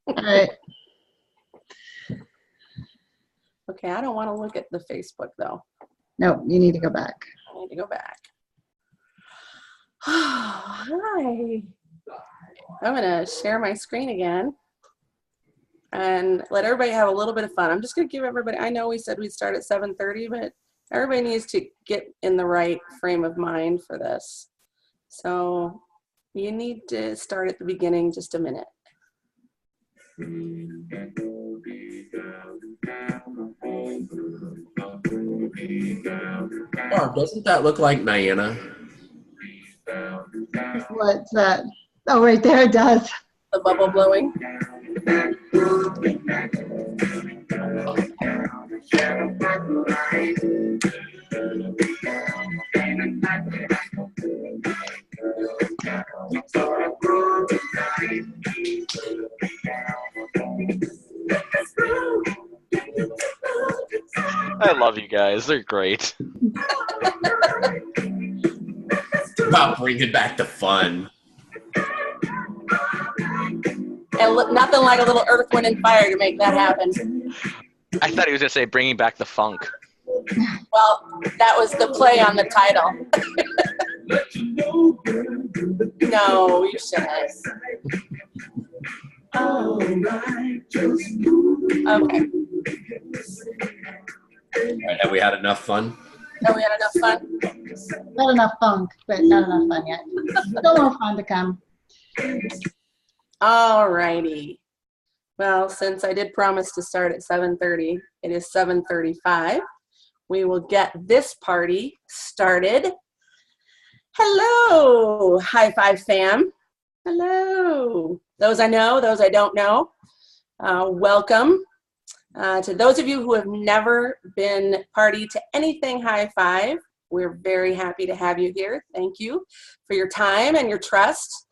All right. Okay, I don't want to look at the Facebook though. No, you need to go back. I need to go back. Hi. I'm going to share my screen again and let everybody have a little bit of fun. I'm just going to give everybody, I know we said we'd start at 7:30, but everybody needs to get in the right frame of mind for this. So you need to start at the beginning just a minute. Barb, doesn't that look like Diana? What's that? Oh, right there it does. The bubble blowing. I love you guys. They're great. About bringing back the fun. And nothing like a little earth, wind, and fire to make that happen. I thought he was going to say bringing back the funk. Well, that was the play on the title. No, you shouldn't. Okay. All right, have we had enough fun? Have we had enough fun? Not enough funk, but not enough fun yet. Still more fun to come. All righty. Well, since I did promise to start at 7:30, it is 7:35. We will get this party started. Hello, High5 fam. Hello. Those I know, those I don't know. Welcome. To those of you who have never been party to anything High5, we're very happy to have you here. Thank you for your time and your trust.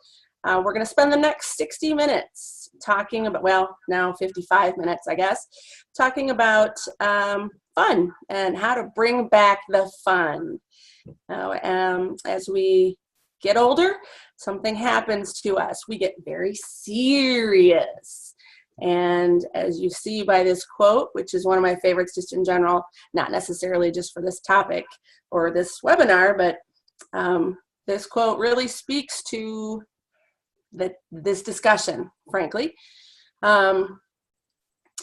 We're going to spend the next 60 minutes talking about, well, now 55 minutes, I guess, talking about fun and how to bring back the fun. As we get older, something happens to us. We get very serious. And as you see by this quote, which is one of my favorites just in general, not necessarily just for this topic or this webinar, but this quote really speaks to this discussion, frankly. I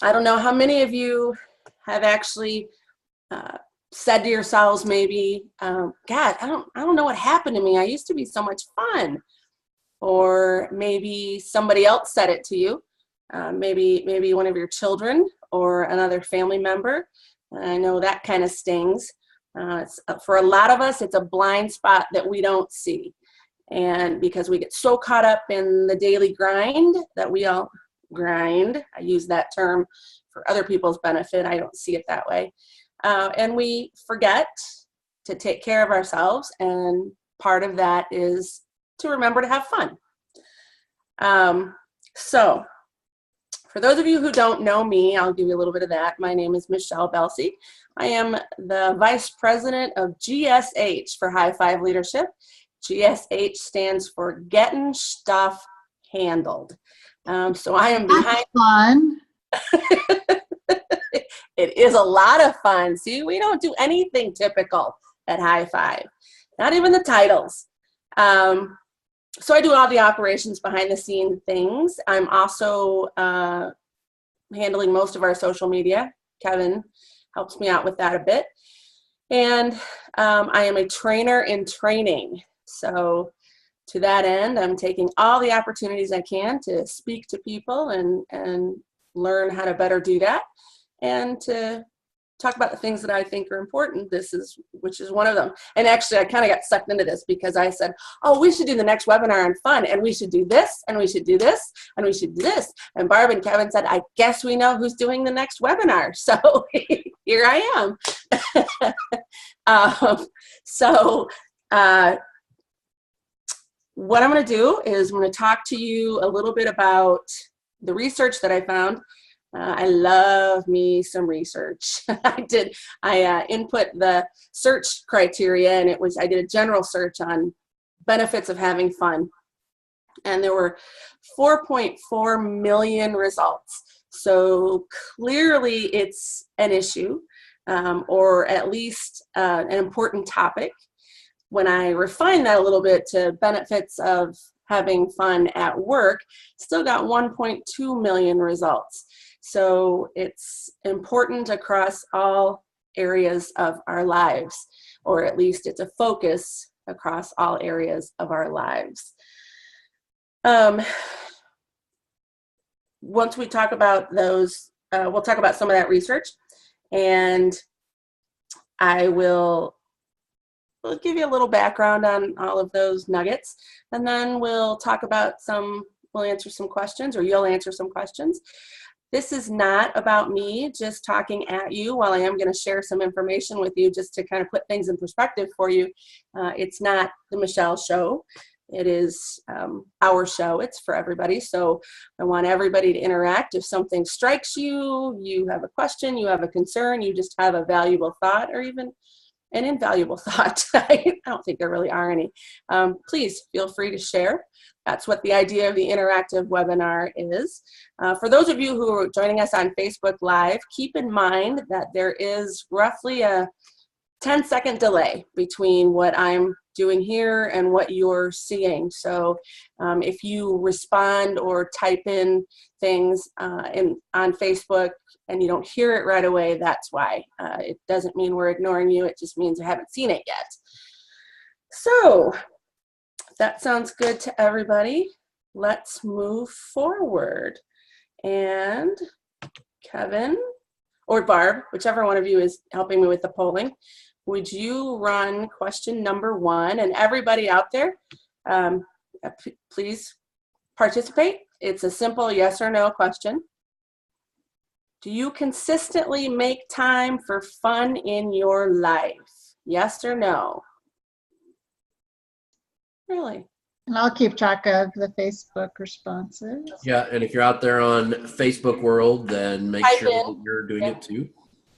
don't know how many of you have actually said to yourselves maybe, God, I don't know what happened to me. I used to be so much fun. Or maybe somebody else said it to you. Maybe one of your children or another family member. I know that kind of stings. For a lot of us, it's a blind spot that we don't see. And because we get so caught up in the daily grind that we all grind, I use that term for other people's benefit, I don't see it that way. And we forget to take care of ourselves, and part of that is to remember to have fun. So for those of you who don't know me, I'll give you a little bit of that. My name is Michelle Belsey. I am the Vice President of GSH for High5 Leadership. GSH stands for Getting Stuff Handled. So I am behind. That's fun. It is a lot of fun. See, we don't do anything typical at High5, not even the titles. So I do all the operations behind the scene things. I'm also handling most of our social media. Kevin helps me out with that a bit. And I am a trainer in training. So to that end, I'm taking all the opportunities I can to speak to people and learn how to better do that, and to talk about the things that I think are important, which is one of them. And actually, I kind of got sucked into this because I said, oh, we should do the next webinar on fun, and we should do this, and we should do this, and we should do this. And Barb and Kevin said, I guess we know who's doing the next webinar. So here I am. What I'm going to do is I'm going to talk to you a little bit about the research that I found. I love me some research. I input the search criteria, and I did a general search on benefits of having fun. And there were 4.4 million results. So clearly it's an issue, or at least an important topic. When I refine that a little bit to benefits of having fun at work, still got 1.2 million results. So it's important across all areas of our lives, or at least it's a focus across all areas of our lives. Once we talk about those, we'll talk about some of that research, and we'll give you a little background on all of those nuggets, and then we'll talk about we'll answer some questions, or you'll answer some questions. This is not about me just talking at you, while I am going to share some information with you just to kind of put things in perspective for you. It's not the Michelle show. It is our show. It's for everybody. So I want everybody to interact. If something strikes you, you have a question, you have a concern, you just have a valuable thought, or even an invaluable thought. I don't think there really are any. Please feel free to share. That's what the idea of the interactive webinar is. For those of you who are joining us on Facebook Live, keep in mind that there is roughly a 10-second delay between what I'm doing here and what you're seeing. So if you respond or type in things on Facebook and you don't hear it right away, that's why. It doesn't mean we're ignoring you. It just means I haven't seen it yet. So that sounds good to everybody. Let's move forward. And Kevin or Barb, whichever one of you is helping me with the polling, would you run question number 1? And everybody out there, please participate. It's a simple yes or no question. Do you consistently make time for fun in your life? Yes or no? Really? And I'll keep track of the Facebook responses. Yeah, and if you're out there on Facebook world, then make sure that you're doing it too.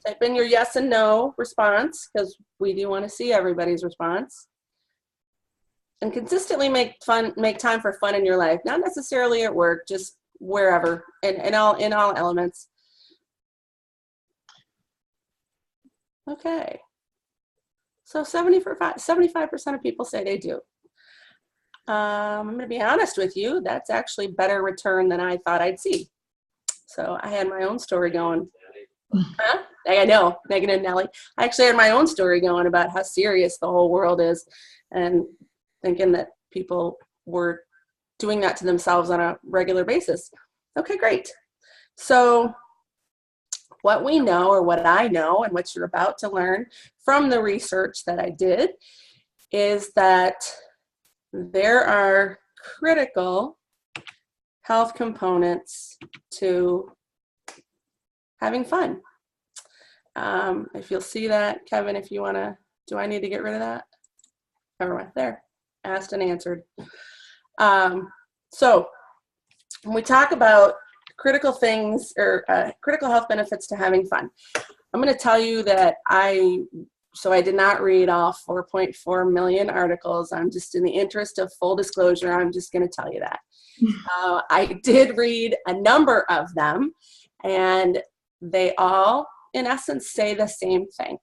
Type in your yes and no response, because we do want to see everybody's response. And consistently make time for fun in your life, not necessarily at work, just wherever, and in all elements. Okay. So 75% of people say they do. I'm going to be honest with you, that's actually better return than I thought I'd see. So I had my own story going. Huh? I know, Megan and Nellie. I actually had my own story going about how serious the whole world is, and thinking that people were doing that to themselves on a regular basis. Okay, great. So what we know, or what I know, and what you're about to learn from the research that I did, is that there are critical health components to having fun. If you'll see that, Kevin, if you want to, do I need to get rid of that? Never mind, there, asked and answered. So when we talk about critical things, or critical health benefits to having fun, I'm going to tell you that I did not read all 4.4 million articles. I'm just, in the interest of full disclosure, I'm just going to tell you that. I did read a number of them, and they all, in essence, say the same thing.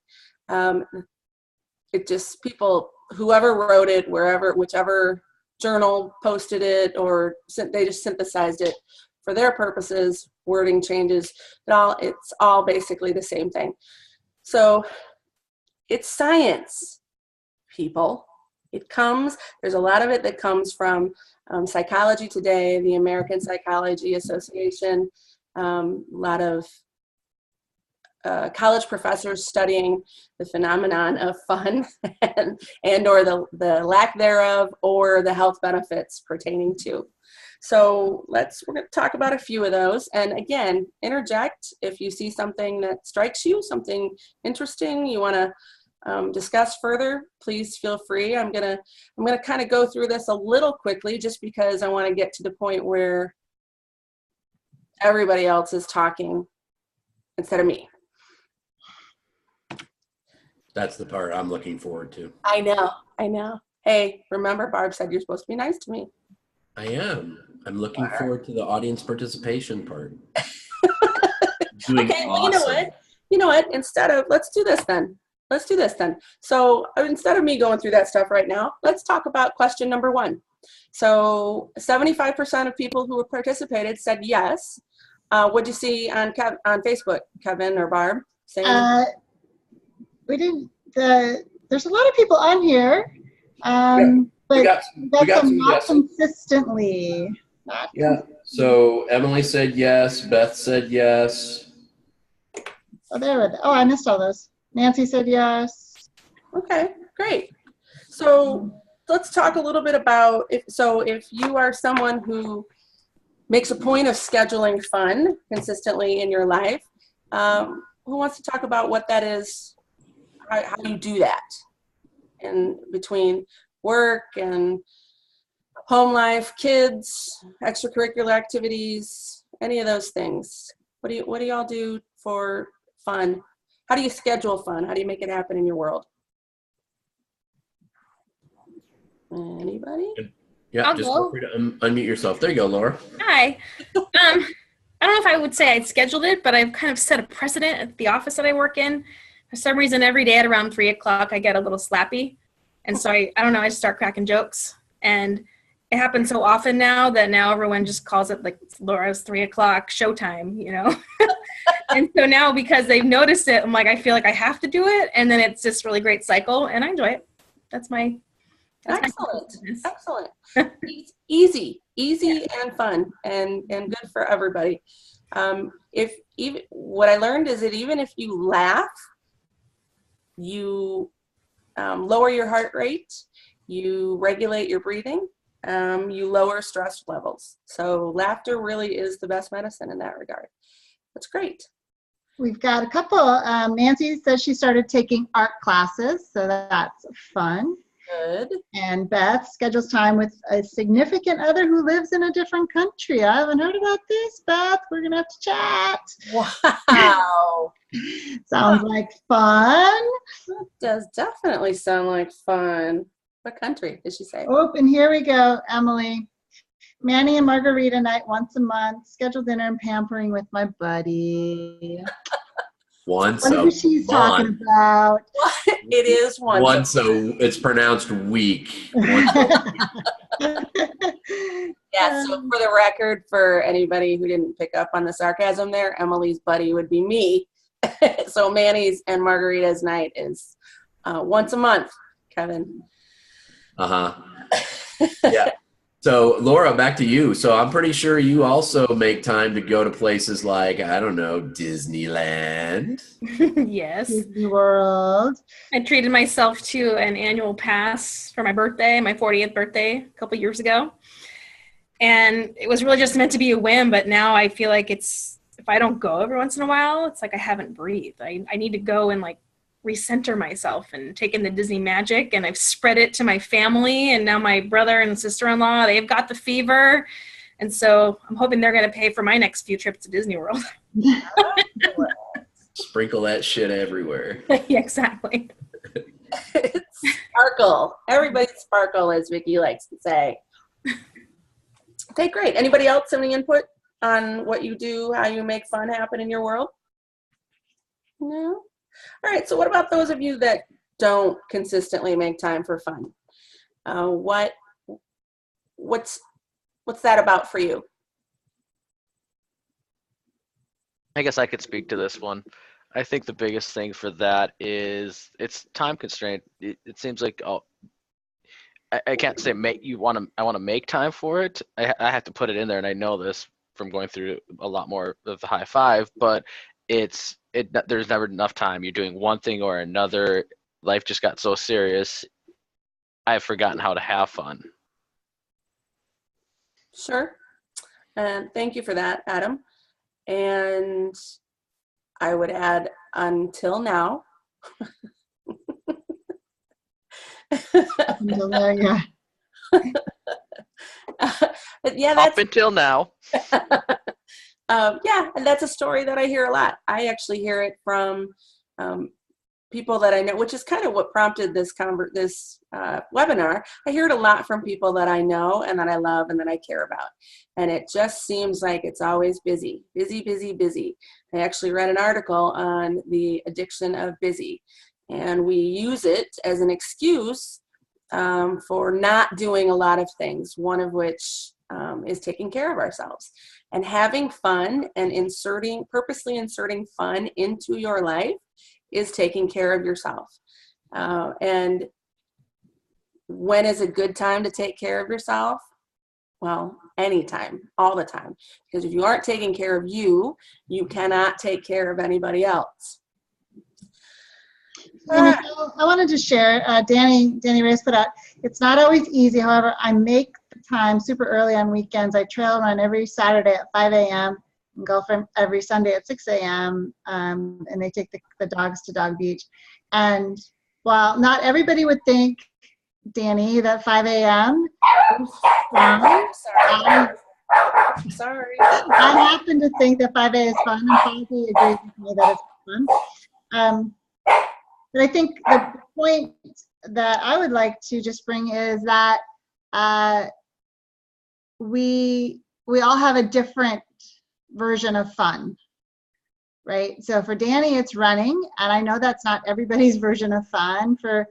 It just, people, whoever wrote it, wherever, whichever journal posted it, or they just synthesized it for their purposes, wording changes, it's all basically the same thing. So it's science, people. There's a lot of it that comes from Psychology Today, the American Psychology Association, a lot of college professors studying the phenomenon of fun and or the lack thereof, or the health benefits pertaining to. So we're going to talk about a few of those. And again, interject if you see something that strikes you, something interesting you want to discuss further. Please feel free. I'm gonna kind of go through this a little quickly, just because I want to get to the point where everybody else is talking instead of me. That's the part I'm looking forward to. I know. Hey, remember Barb said you're supposed to be nice to me. I am. I'm looking forward to the audience participation part. Doing Okay, well, awesome. you know what? Let's do this then. So instead of me going through that stuff right now, let's talk about question number 1. So 75% of people who participated said yes. What'd you see on Facebook, Kevin or Barb? We didn't. There's a lot of people on here, but we got them some not yeses. consistently. So Emily said yes. Beth said yes. Oh, I missed all those. Nancy said yes. Okay, great. So let's talk a little bit about if you are someone who makes a point of scheduling fun consistently in your life, who wants to talk about what that is, how you do that in between work and home life, kids, extracurricular activities, any of those things? What do y'all do for fun? How do you schedule fun? How do you make it happen in your world? Anybody? Yeah, I'll just go. feel free to unmute yourself. There you go, Laura. Hi. I don't know if I would say I'd scheduled it, but I've kind of set a precedent at the office that I work in. For some reason, every day at around 3 o'clock, I get a little slappy. And so I don't know, I just start cracking jokes. And it happens so often now that now everyone just calls it like Laura's 3 o'clock showtime, you know? And so now because they've noticed it, I'm like, I feel like I have to do it. And then it's just really great cycle and I enjoy it. That's Excellent. Easy and fun and good for everybody. What I learned is that even if you laugh, you lower your heart rate, you regulate your breathing, you lower stress levels. So laughter really is the best medicine in that regard. That's great. We've got a couple. Nancy says she started taking art classes, so that's fun. Good. And Beth schedules time with a significant other who lives in a different country. I haven't heard about this, Beth. We're going to have to chat. Wow. Sounds like fun. That does definitely sound like fun. What country did she say? Oh, and here we go, Emily. Manny and Margarita night once a month. Scheduled dinner and pampering with my buddy. Whatever she's talking about. It is once. So it's pronounced week. Yeah, so for the record, for anybody who didn't pick up on the sarcasm there, Emily's buddy would be me. So Manny's and Margarita's night is once a month, Kevin. Yeah. So Laura, back to you. So I'm pretty sure you also make time to go to places like, I don't know, Disneyland. Yes. Disney World. I treated myself to an annual pass for my birthday, my 40th birthday, a couple years ago. And it was really just meant to be a whim, but now I feel like if I don't go every once in a while, it's like I haven't breathed. I need to go and like recenter myself and take in the Disney magic, and I've spread it to my family, and now my brother and sister-in-law, they've got the fever, and so I'm hoping they're going to pay for my next few trips to Disney World. Sprinkle that shit everywhere. Yeah, exactly. Sparkle. Everybody sparkle, as Vicky likes to say. Okay, great. Anybody else have any input on what you do, how you make fun happen in your world? No? All right, so what about those of you that don't consistently make time for fun? What's that about for you? I guess I could speak to this one. I think the biggest thing for that is it's time constraint. It seems like I can't say I want to make time for it. I have to put it in there, and I know this from going through a lot more of the High5, but there's never enough time. You're doing one thing or another. Life just got so serious. I've forgotten how to have fun. Sure. And thank you for that, Adam. And I would add until now. Yeah. Yeah, Up until now. Yeah, and that's a story that I hear a lot. I actually hear it from people that I know, which is kind of what prompted this webinar. I hear it a lot from people that I know and that I love and that I care about. And it just seems like it's always busy, busy, busy, busy. I actually read an article on the addiction of busy, and we use it as an excuse for not doing a lot of things, one of which is taking care of ourselves. And having fun and purposely inserting fun into your life is taking care of yourself. And when is a good time to take care of yourself? Well, anytime, all the time. Because if you aren't taking care of you, you cannot take care of anybody else. And I wanted to share, Danny Reyes put out, it's not always easy. However, I make the time super early on weekends. I trail run every Saturday at 5 a.m. and golf every Sunday at 6 a.m. And they take the dogs to Dog Beach. And while not everybody would think, Danny, that 5 a.m. Sorry. I happen to think that 5 a.m. is fun, and Fozzie agrees with me that it's fun. But I think the point that I would like to just bring is that we all have a different version of fun, right? So for Danny, it's running, and I know that's not everybody's version of fun. For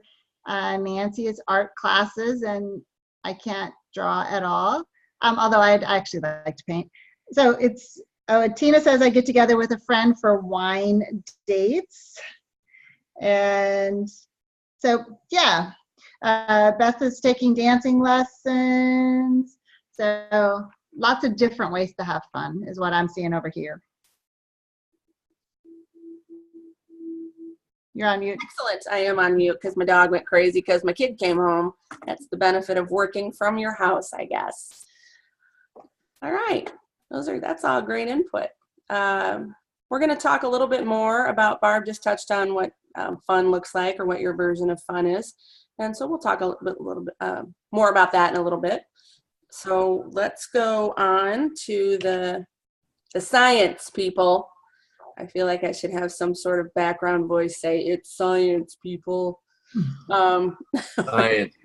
Nancy, it's art classes, and I can't draw at all, although I'd actually like to paint. So it's, Tina says I get together with a friend for wine dates. And so, yeah, Beth is taking dancing lessons. So lots of different ways to have fun is what I'm seeing over here. You're on mute. Excellent. I am on mute because my dog went crazy because my kid came home. That's the benefit of working from your house, I guess. All right. That's all great input. We're going to talk a little bit more about, Barb just touched on what fun looks like, or what your version of fun is. And so we'll talk a little bit more about that in a little bit. So let's go on to the science, people. I feel like I should have some sort of background voice say, it's science, people. Science.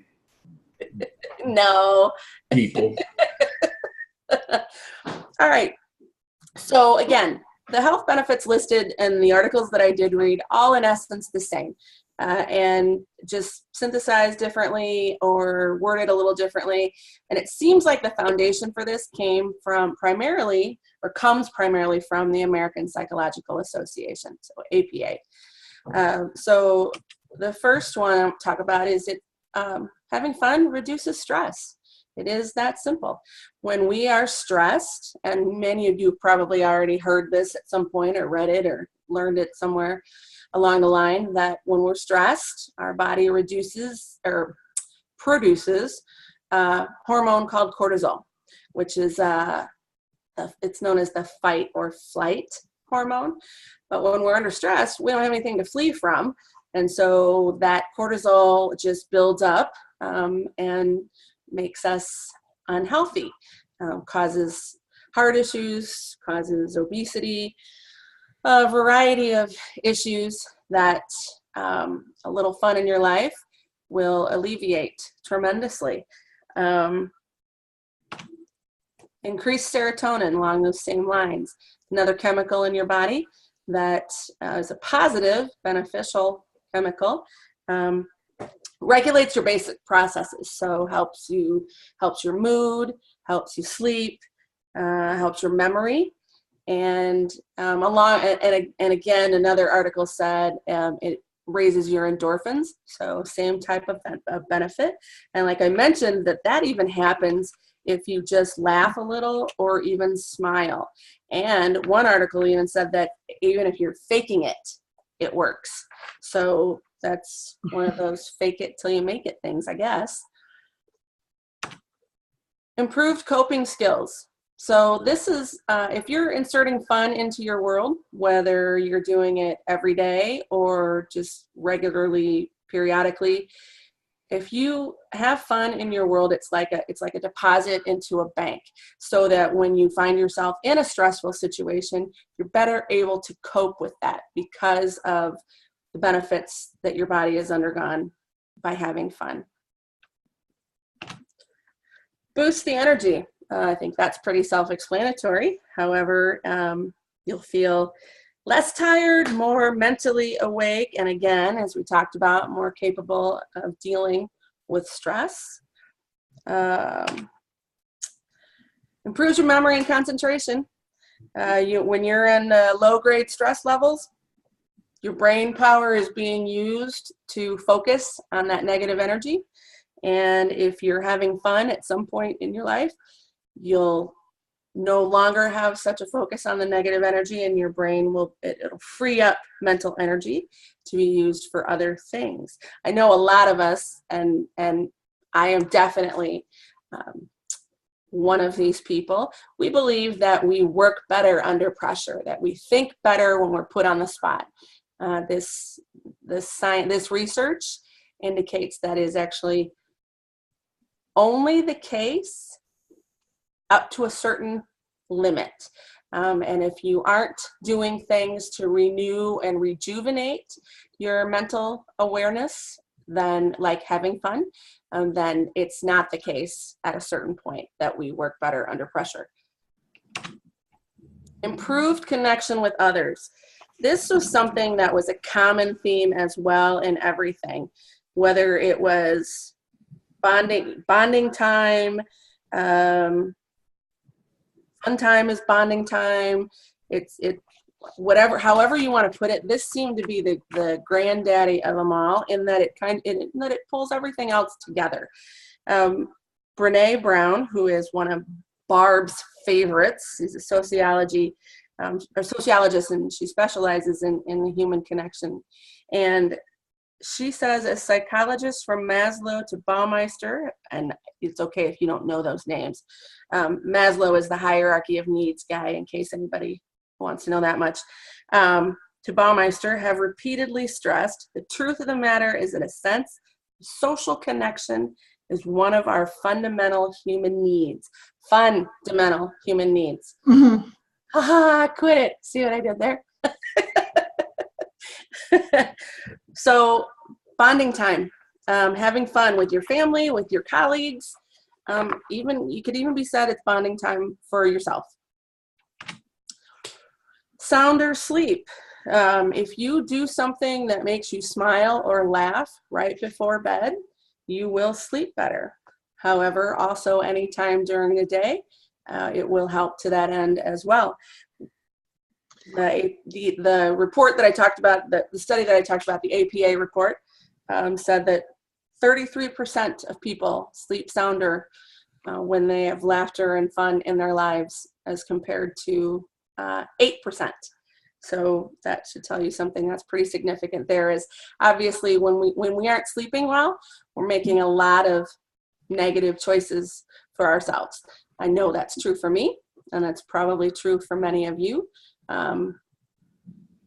No. People. All right. So again, the health benefits listed in the articles that I did read, all in essence the same, and just synthesized differently or worded a little differently. And it seems like the foundation for this comes primarily from the American Psychological Association, so APA. So the first one I'll talk about is having fun reduces stress. It is that simple. When we are stressed, and many of you probably already heard this at some point or read it or learned it somewhere along the line, that when we're stressed, our body produces a hormone called cortisol, which is it's known as the fight or flight hormone. But when we're under stress, we don't have anything to flee from. And so that cortisol just builds up and makes us unhealthy, causes heart issues, causes obesity, a variety of issues that a little fun in your life will alleviate tremendously. Increase serotonin along those same lines. Another chemical in your body that is a positive, beneficial chemical. Regulates your basic processes, so helps your mood, helps you sleep, helps your memory, and again, another article said it raises your endorphins, so same type of benefit. And like I mentioned, that even happens if you just laugh a little or even smile. And one article even said that even if you're faking it, it works. So that's one of those fake it till you make it things, I guess. Improved coping skills. So this is, if you're inserting fun into your world, whether you're doing it every day or just regularly, periodically, if you have fun in your world, it's like a deposit into a bank, so that when you find yourself in a stressful situation, you're better able to cope with that because of the benefits that your body has undergone by having fun. Boost the energy. I think that's pretty self-explanatory. However, you'll feel less tired, more mentally awake, and again, as we talked about, more capable of dealing with stress. Improves your memory and concentration. When you're in low-grade stress levels, your brain power is being used to focus on that negative energy. And if you're having fun at some point in your life, you'll no longer have such a focus on the negative energy, and your brain it'll free up mental energy to be used for other things. I know a lot of us, and I am definitely one of these people, we believe that we work better under pressure, that we think better when we're put on the spot. This research indicates that is actually only the case up to a certain limit. And if you aren't doing things to renew and rejuvenate your mental awareness, then like having fun, then it's not the case at a certain point that we work better under pressure. Improved connection with others. This was something that was a common theme as well in everything, whether it was bonding time, fun time is bonding time. However you want to put it, this seemed to be the granddaddy of them all, in that it pulls everything else together. Brene Brown, who is one of Barb's favorites, is a sociologist, and she specializes in the human connection. And she says, a psychologist from Maslow to Baumeister, and it's okay if you don't know those names. Maslow is the hierarchy of needs guy, in case anybody wants to know that much. To Baumeister, have repeatedly stressed, the truth of the matter is, in a sense, social connection is one of our fundamental human needs. Fundamental human needs. Mm-hmm. Haha, quit it. See what I did there? So bonding time, having fun with your family, with your colleagues, you could even be said it's bonding time for yourself. Sounder sleep. If you do something that makes you smile or laugh right before bed, you will sleep better. However, also anytime during the day, it will help to that end as well. The report that I talked about, the study that I talked about, the APA report, said that 33% of people sleep sounder when they have laughter and fun in their lives, as compared to 8%. So that should tell you something that's pretty significant. There is obviously, when we aren't sleeping well, we're making a lot of negative choices for ourselves. I know that's true for me, and that's probably true for many of you.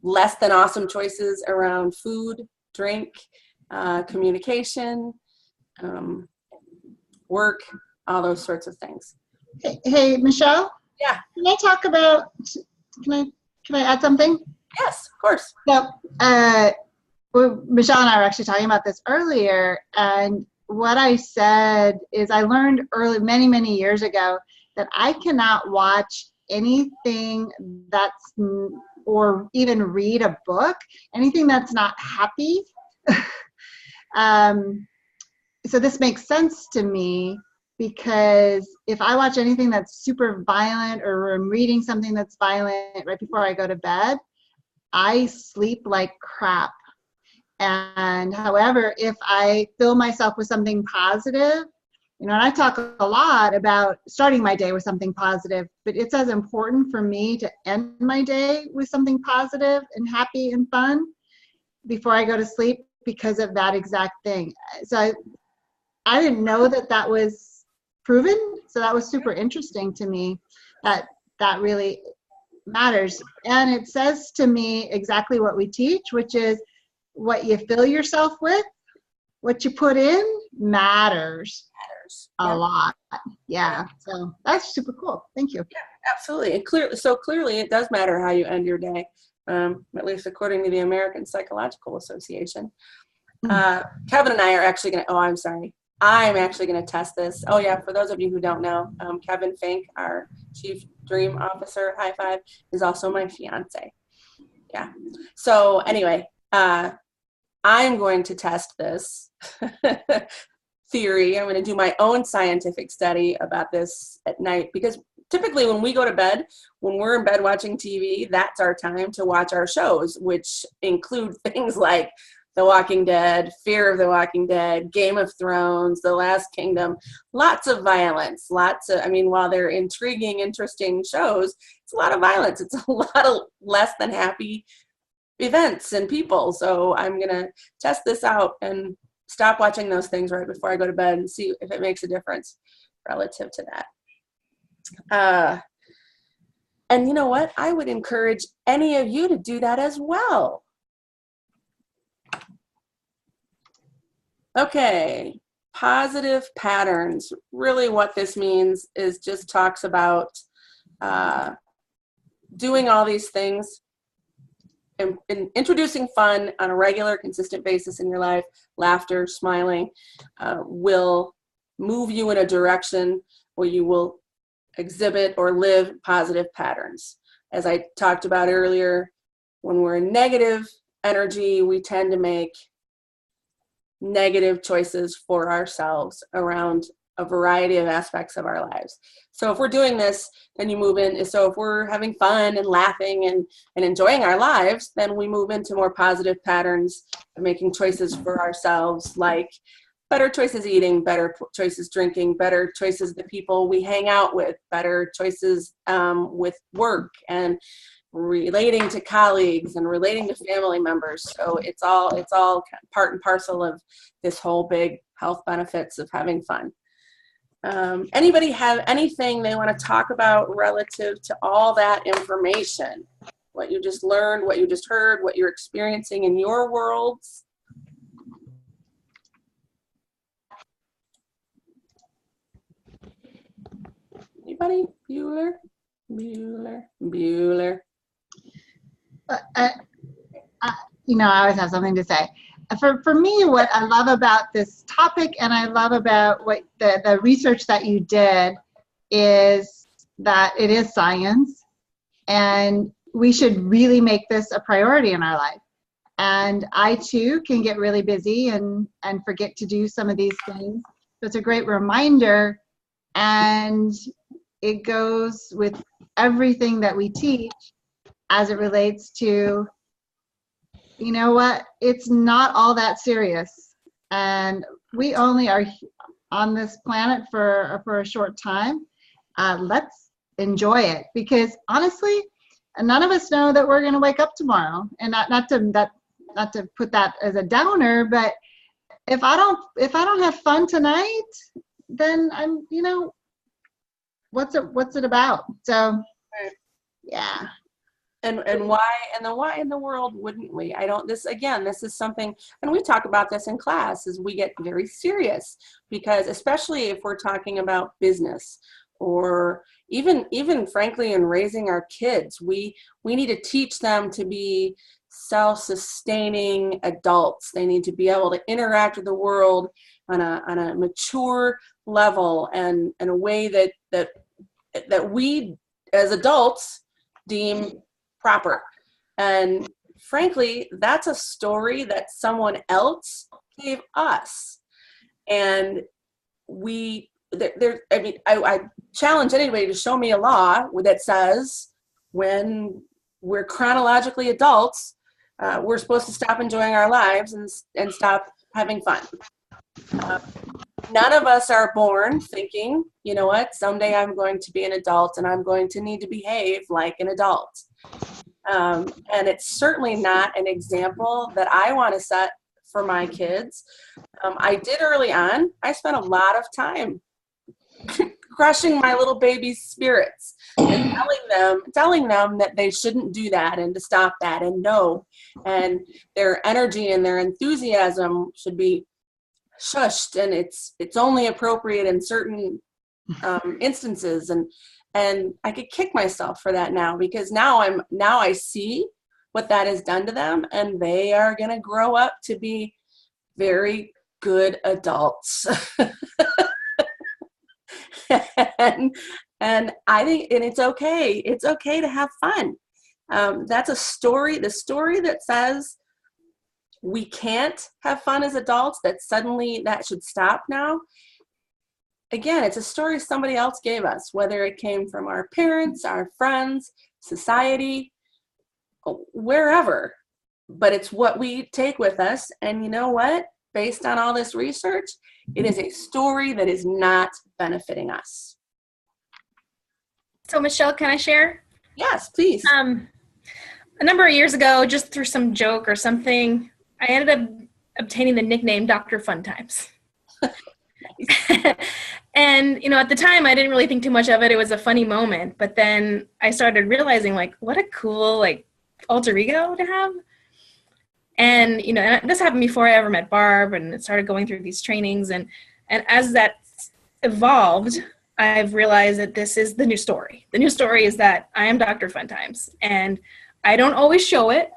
Less than awesome choices around food, drink, communication, work, all those sorts of things. Hey, Michelle? Yeah. Can I add something? Yes, of course. So, Michelle and I were actually talking about this earlier, and what I said is, I learned many, many years ago, that I cannot watch anything or even read a book, anything that's not happy. So this makes sense to me, because if I watch anything that's super violent, or I'm reading something that's violent right before I go to bed, I sleep like crap. And however, if I fill myself with something positive, and I talk a lot about starting my day with something positive, but it's as important for me to end my day with something positive and happy and fun before I go to sleep, because of that exact thing. So I didn't know that was proven. So that was super interesting to me, that really matters. And it says to me exactly what we teach, which is what you fill yourself with, what you put in matters a lot. Yeah. So that's super cool. Thank you. Yeah, absolutely. And clearly it does matter how you end your day. at least according to the American Psychological Association. Kevin and I are actually going to, I'm actually going to test this. Oh yeah, for those of you who don't know, Kevin Fink, our Chief Dream Officer at High5, is also my fiance. Yeah. So anyway, I'm going to test this theory. I'm going to do my own scientific study about this at night, because typically when we go to bed, when we're in bed watching TV, that's our time to watch our shows, which include things like The Walking Dead, Fear of the Walking Dead, Game of Thrones, The Last Kingdom, lots of violence, while they're intriguing, interesting shows, it's a lot of violence. It's a lot of less than happy events and people. So I'm going to test this out and stop watching those things right before I go to bed and see if it makes a difference relative to that. And you know what? I would encourage any of you to do that as well. Okay, positive patterns. Really what this means is just talks about doing all these things and introducing fun on a regular, consistent basis in your life. Laughter, smiling will move you in a direction where you will exhibit or live positive patterns. As I talked about earlier, when we're in negative energy, we tend to make negative choices for ourselves around a variety of aspects of our lives. So if we're doing this, then you move in. So if we're having fun and laughing and enjoying our lives, then we move into more positive patterns of making choices for ourselves, like better choices eating, better choices drinking, better choices the people we hang out with, better choices with work and relating to colleagues and relating to family members. So it's all part and parcel of this whole big health benefits of having fun. Anybody have anything they want to talk about relative to all that information? What you just learned, what you just heard, what you're experiencing in your worlds? Anybody? Bueller? I always have something to say. For me, what I love about this topic, and I love about what the research that you did, is that it is science, and we should really make this a priority in our life. And I too can get really busy and forget to do some of these things. So it's a great reminder, and it goes with everything that we teach as it relates to, you know what, it's not all that serious. And we only are on this planet for a short time. Let's enjoy it, because honestly, none of us know that we're going to wake up tomorrow. And not to put that as a downer, but if I don't have fun tonight, then I'm, what's it about? So yeah. And why in the world wouldn't we? This is something, and we talk about this in class, is we get very serious, because especially if we're talking about business, or even frankly in raising our kids, we need to teach them to be self-sustaining adults. They need to be able to interact with the world on a mature level, and in a way that we as adults deem proper. And frankly, that's a story that someone else gave us. And I challenge anybody to show me a law that says when we're chronologically adults, we're supposed to stop enjoying our lives and stop having fun. None of us are born thinking, you know what, someday I'm going to be an adult and I'm going to need to behave like an adult. And it's certainly not an example that I want to set for my kids. I did early on. I spent a lot of time crushing my little baby's spirits and telling them that they shouldn't do that and to stop that and no. And their energy and their enthusiasm should be shushed, and it's only appropriate in certain instances. And I could kick myself for that now, because now I see what that has done to them, and they are going to grow up to be very good adults. and I think, and it's okay to have fun. That's a story, the story that says we can't have fun as adults, that suddenly that should stop now. Again, it's a story somebody else gave us, whether it came from our parents, our friends, society, wherever. But it's what we take with us. And you know what? Based on all this research, it is a story that is not benefiting us. So Michelle, can I share? Yes, please. A number of years ago, just through some joke or something, I ended up obtaining the nickname Dr. Fun Times. And, you know, at the time, I didn't really think too much of it. It was a funny moment. But then I started realizing, like, what a cool, like, alter ego to have. And, you know, and this happened before I ever met Barb and started going through these trainings. And as that evolved, I've realized that this is the new story. The new story is that I am Dr. Fun Times. And I don't always show it.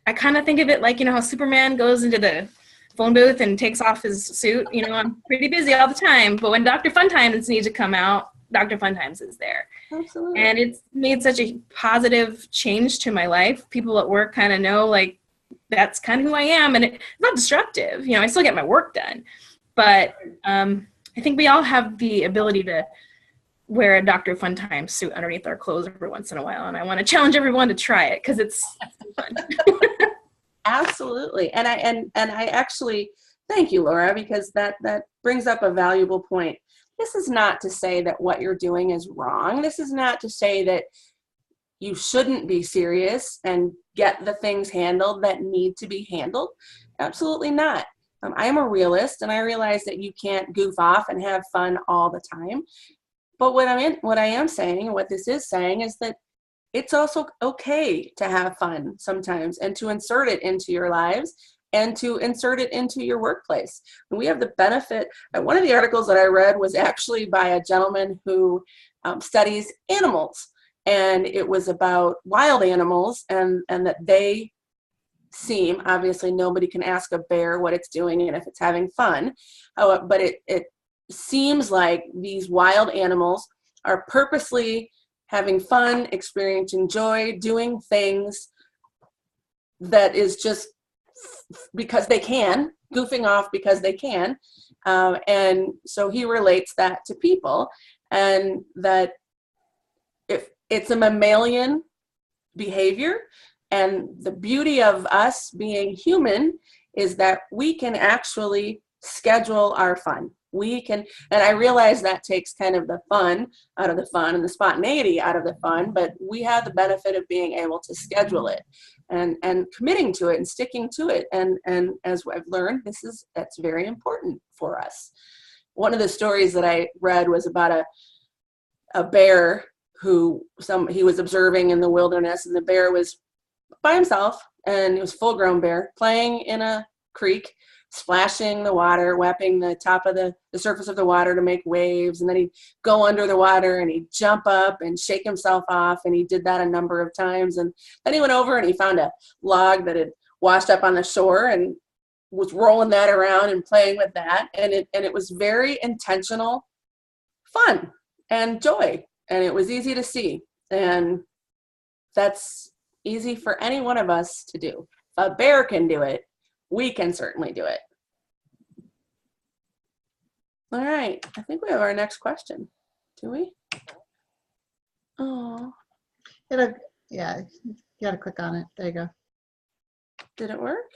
I kind of think of it like, you know, how Superman goes into the phone booth and takes off his suit. You know, I'm pretty busy all the time. But when Dr. Fun Times needs to come out, Dr. Fun Times is there. Absolutely. And it's made such a positive change to my life. People at work kind of know, like, that's kind of who I am. And it's not destructive. You know, I still get my work done. But I think we all have the ability to wear a Dr. Fun Times suit underneath our clothes every once in a while. And I want to challenge everyone to try it because it's fun. Absolutely. And I actually thank you, Laura, because that brings up a valuable point. This is not to say that what you're doing is wrong. This is not to say that you shouldn't be serious and get the things handled that need to be handled. Absolutely not. I am a realist, and I realize that you can't goof off and have fun all the time. But what I am saying, what this is saying, is that it's also okay to have fun sometimes and to insert it into your lives and to insert it into your workplace. And we have the benefit. One of the articles that I read was actually by a gentleman who studies animals, and it was about wild animals, and that they seem, obviously nobody can ask a bear what it's doing and if it's having fun, but it seems like these wild animals are purposely having fun, experiencing joy, doing things that is just because they can, goofing off because they can. And so he relates that to people, and that if it's a mammalian behavior, and the beauty of us being human is that we can actually schedule our fun. We can, and I realize that takes kind of the fun out of the fun and the spontaneity out of the fun, but we have the benefit of being able to schedule it and committing to it and sticking to it. And as I've learned, that's very important for us. One of the stories that I read was about a bear who he was observing in the wilderness, and the bear was by himself, and it was a full-grown bear playing in a creek, splashing the water, whapping the top of the surface of the water to make waves, and then he'd go under the water and he'd jump up and shake himself off, and he did that a number of times. And then he went over and he found a log that had washed up on the shore and was rolling that around and playing with that, and it was very intentional fun and joy, and it was easy to see, and that's easy for any one of us to do. If a bear can do it, we can certainly do it. All right, I think we have our next question. Do we? Oh, Yeah, you gotta click on it. There you go. did it work?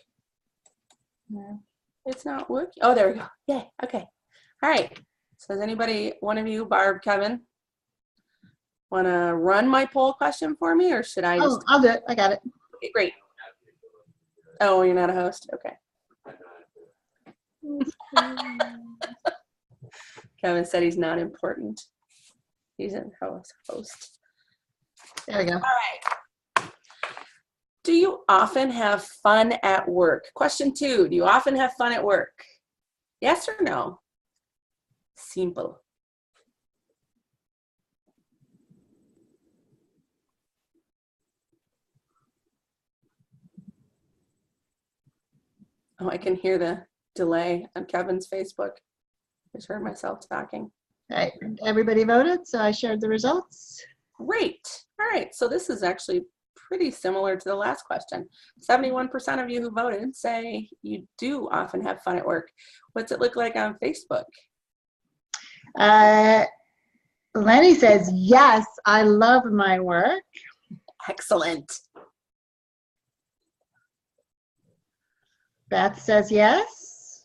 No. It's not working. Oh, there we go. Yay, okay. All right, so does anybody, one of you, Barb, Kevin, want to run my poll question for me, or should I just? Oh, I'll do it. I got it. Okay, great. Oh, you're not a host? Okay. Kevin said he's not important. He's a host. There we go. All right. Do you often have fun at work? Question 2, do you often have fun at work? Yes or no? Simple. Oh, I can hear the delay on Kevin's Facebook. I just heard myself talking. All right, everybody voted, so I shared the results. Great. All right, so this is actually pretty similar to the last question. 71% of you who voted say you do often have fun at work. What's it look like on Facebook? Lenny says, yes, I love my work. Excellent. Beth says yes.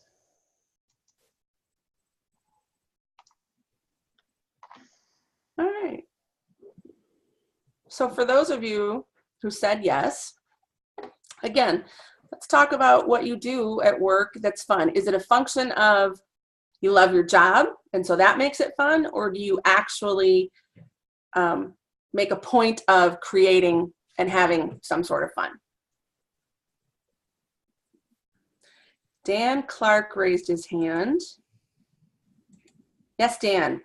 All right. So for those of you who said yes, again, let's talk about what you do at work that's fun. Is it a function of you love your job and so that makes it fun, or do you actually make a point of creating and having some sort of fun? Dan Clark raised his hand. Yes, Dan.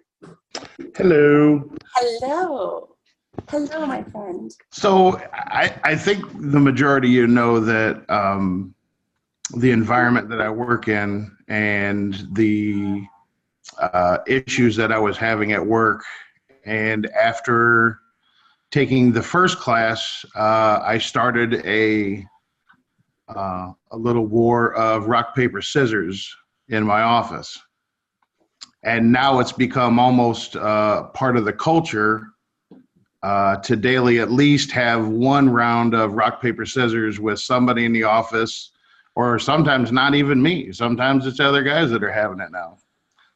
Hello. Hello. Hello, my friend. So I think the majority of you know that the environment that I work in and the issues that I was having at work. And after taking the first class, I started a little war of rock, paper, scissors in my office. And now it's become almost part of the culture to daily at least have one round of rock, paper, scissors with somebody in the office, or sometimes not even me. Sometimes it's other guys that are having it now.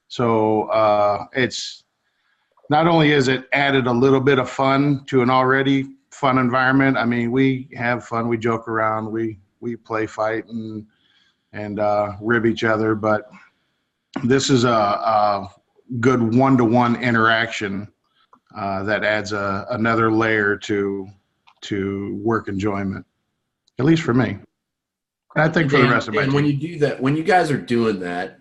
So it's not only is it added a little bit of fun to an already fun environment. I mean, we have fun, we joke around, we play fight and rib each other, but this is a good one-to-one interaction that adds another layer to work enjoyment, at least for me. And I think for the rest of my team. And when you do that, when you guys are doing that,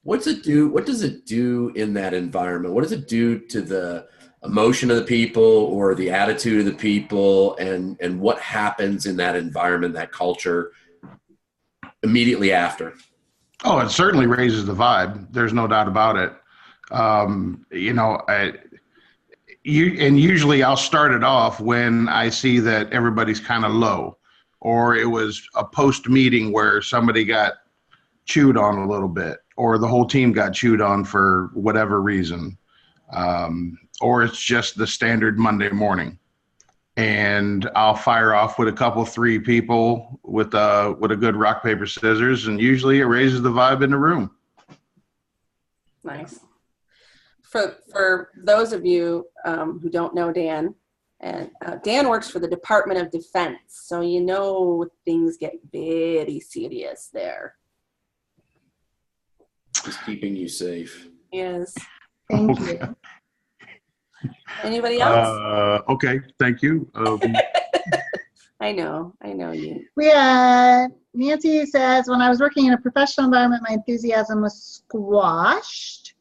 what's it do? What does it do in that environment? What does it do to the emotion of the people or the attitude of the people, and what happens in that environment, that culture, immediately after? Oh, it certainly raises the vibe. There's no doubt about it. Usually I'll start it off when I see that everybody's kind of low, or it was a post meeting where somebody got chewed on a little bit, or the whole team got chewed on for whatever reason. Or it's just the standard Monday morning. And I'll fire off with a couple, 3 people with a good rock, paper, scissors, and usually it raises the vibe in the room. Nice. For those of you who don't know Dan, and Dan works for the Department of Defense, so you know things get very serious there. Just keeping you safe. Yes. Thank you. Anybody else? Okay, thank you. I know you. Nancy says, when I was working in a professional environment, my enthusiasm was squashed.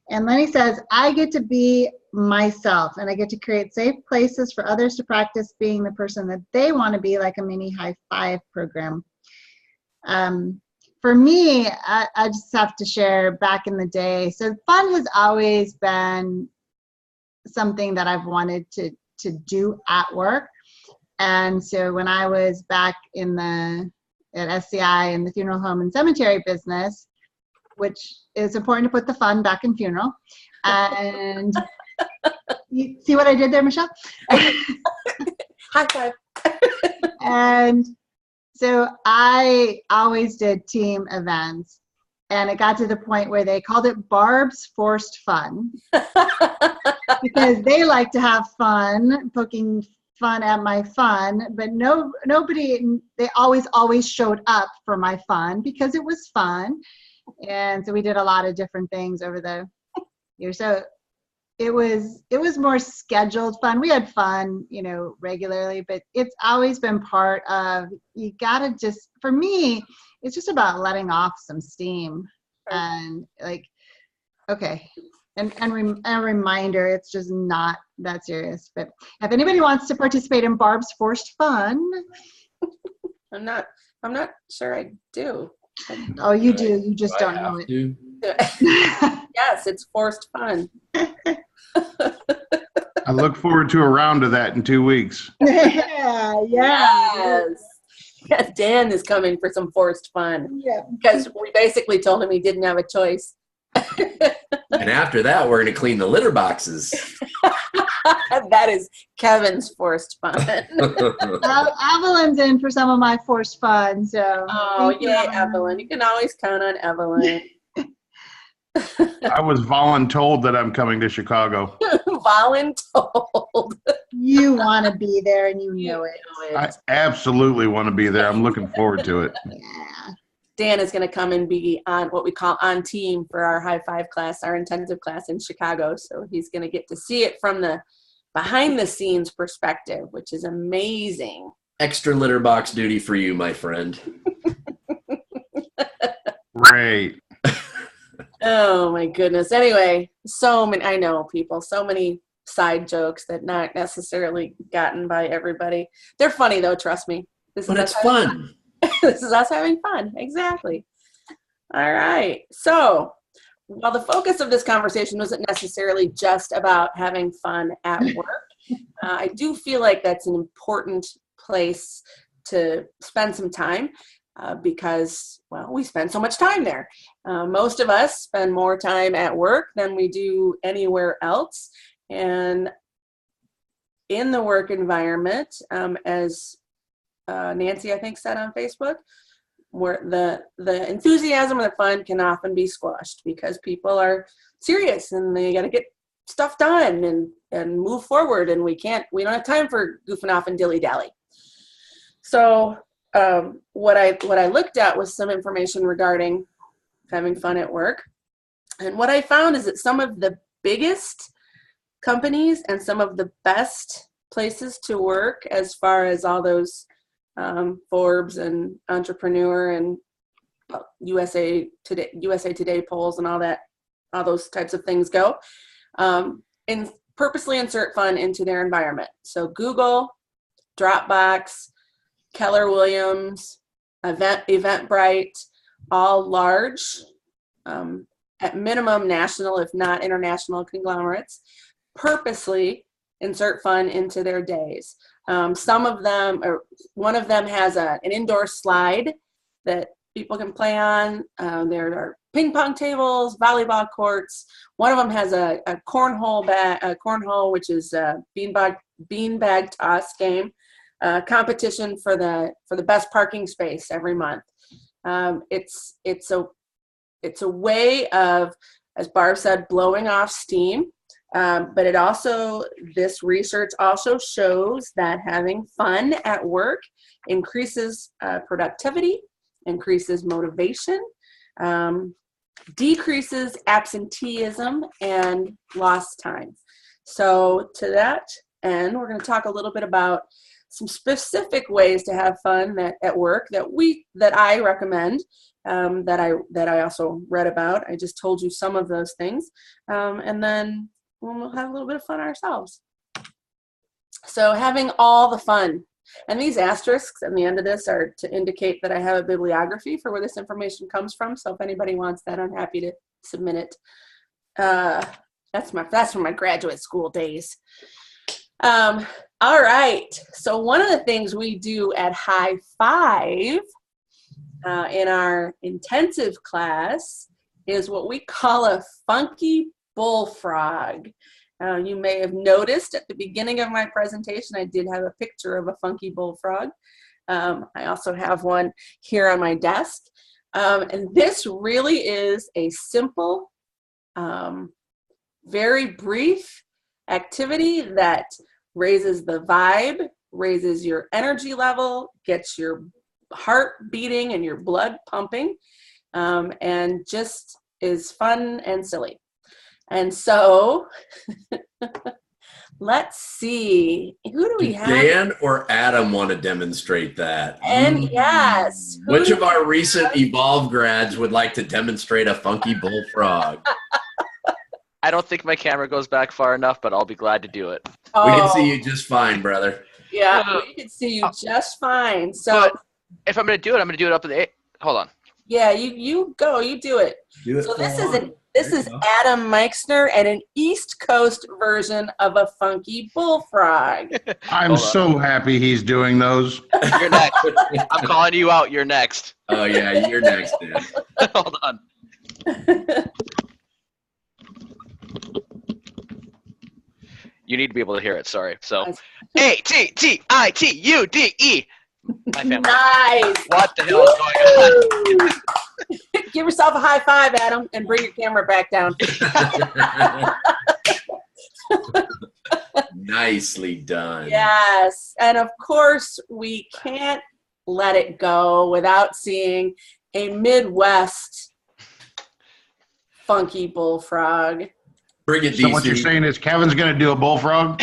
And Lenny says, I get to be myself and I get to create safe places for others to practice being the person that they want to be, like a mini High5 program. For me, I just have to share back in the day. So fun has always been something that I've wanted to do at work. And so when I was back at SCI in the funeral home and cemetery business, which is important to put the fun back in funeral. And you see what I did there, Michelle? High five. And so I always did team events. And it got to the point where they called it Barb's Forced Fun. Because they like to have fun, poking fun at my fun, but they always showed up for my fun because it was fun. And so we did a lot of different things over the years. So it was more scheduled fun. We had fun, regularly, but it's always been part of, you gotta just, for me, it's just about letting off some steam and like, okay. And a reminder, it's just not that serious. But if anybody wants to participate in Barb's Forced Fun. I'm not sure I do. Oh, you do. You just Do I don't know have it. to? Yes, it's forced fun. I look forward to a round of that in 2 weeks. Yeah. Yes. Yes, Dan is coming for some forced fun Yeah. because we basically told him he didn't have a choice. And after that, we're going to clean the litter boxes. That is Kevin's forced fun. Evelyn's in for some of my forced fun. So. Oh, thank you, yay, Evelyn. You can always count on Evelyn. I was voluntold that I'm coming to Chicago. Voluntold. You want to be there and you know it. I absolutely want to be there. I'm looking forward to it. Yeah. Dan is going to come and be on what we call on team for our High5 class, our intensive class in Chicago. So he's going to get to see it from the behind the scenes perspective, which is amazing. Extra litter box duty for you, my friend. Great. Oh my goodness. Anyway, so many, I know people, so many side jokes that not necessarily gotten by everybody. They're funny though, trust me. But it's fun. This is us having fun. Exactly. All right. So while the focus of this conversation wasn't necessarily just about having fun at work, I do feel like that's an important place to spend some time because, well, we spend so much time there. Most of us spend more time at work than we do anywhere else. And in the work environment, as Nancy, I think, said on Facebook, where the enthusiasm and the fun can often be squashed because people are serious and they got to get stuff done and move forward, and we don't have time for goofing off and dilly-dally. So what I looked at was some information regarding having fun at work, and what I found is that some of the biggest companies and some of the best places to work, as far as all those Forbes and Entrepreneur and USA Today polls and all those types of things go, and purposely insert fun into their environment. So Google, Dropbox, Keller Williams, Eventbrite, all large, at minimum national, if not international conglomerates, purposely insert fun into their days. Some of them, or one of them has an indoor slide that people can play on. There are ping pong tables, volleyball courts. One of them has a cornhole, which is a beanbag toss game, competition for the best parking space every month. It's a way of, as Barb said, blowing off steam. But this research also shows that having fun at work increases productivity, increases motivation, decreases absenteeism and lost time. So to that end, we're going to talk a little bit about some specific ways to have fun at work that I recommend, that I also read about. I just told you some of those things, and then we'll have a little bit of fun ourselves. So having all the fun. And these asterisks at the end of this are to indicate that I have a bibliography for where this information comes from. So if anybody wants that, I'm happy to submit it. That's from my graduate school days. All right. So one of the things we do at High5 in our intensive class is what we call a funky bullfrog. You may have noticed at the beginning of my presentation, I did have a picture of a funky bullfrog. I also have one here on my desk. And this really is a simple, very brief activity that raises the vibe, raises your energy level, gets your heart beating and your blood pumping, and just is fun and silly. And so let's see, who do we have? Dan or Adam want to demonstrate that? And yes. Which of our recent Evolve grads would like to demonstrate a funky bullfrog? I don't think my camera goes back far enough, but I'll be glad to do it. We can see you just fine, brother. Yeah, we can see you just fine. So but if I'm going to do it, I'm going to do it up at the, hold on. Yeah, you go, you do it. Do it So this full is on. this There you is go. Adam Meixner and an East Coast version of a funky bullfrog. I'm Hold on. so happy he's doing those. You're next. I'm calling you out. You're next. Oh yeah, you're next, Dan. Hold on. You need to be able to hear it. Sorry. So, ATTITUDE. My family. Nice. What the hell is going on? Give yourself a high five, Adam, and bring your camera back down. Nicely done. Yes. And of course, we can't let it go without seeing a Midwest funky bullfrog. Bring it, So what you're DC. saying is Kevin's going to do a bullfrog?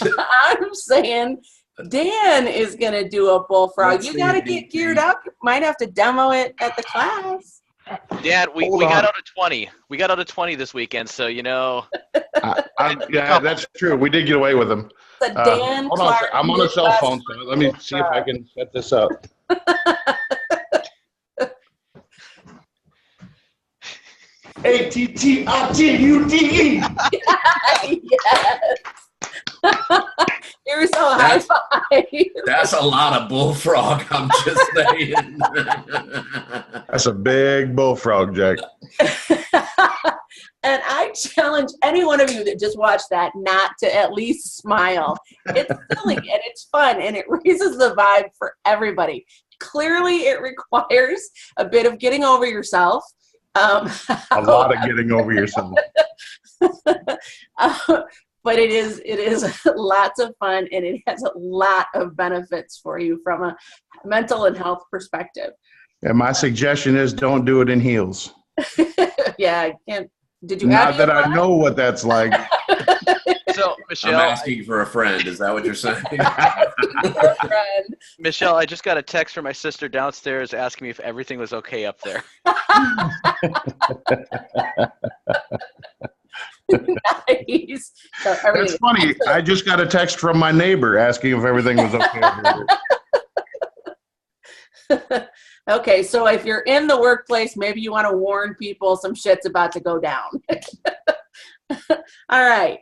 I'm saying Dan is going to do a bullfrog. Let's You see got to it, get DT. geared up. You might have to demo it at the class. Dad, we Hold got on. out of 20. We got out of 20 this weekend, so Yeah, that's true. We did get away with him. It's a Dan Hold on, Clark I'm on a cell Midwest phone, so let me see if I can set this up. ATTITUDE. Yes. Here's a high five. That's a lot of bullfrog, I'm just saying. That's a big bullfrog, Jack. And I challenge any one of you that just watched that not to at least smile. It's silly and it's fun and it raises the vibe for everybody. Clearly, it requires a bit of getting over yourself. A lot of getting over yourself. But it is lots of fun and it has a lot of benefits for you from a mental and health perspective. And my suggestion is don't do it in heels. Yeah, I can't. Did you Not have that I know what that's like. So, I'm Michelle, asking for a friend. Is that what you're saying? friend? Michelle, I just got a text from my sister downstairs asking me if everything was okay up there. Nice. So That's everything. funny. I just got a text from my neighbor asking if everything was okay over here. Okay, so if you're in the workplace, maybe you want to warn people some shit's about to go down. All right.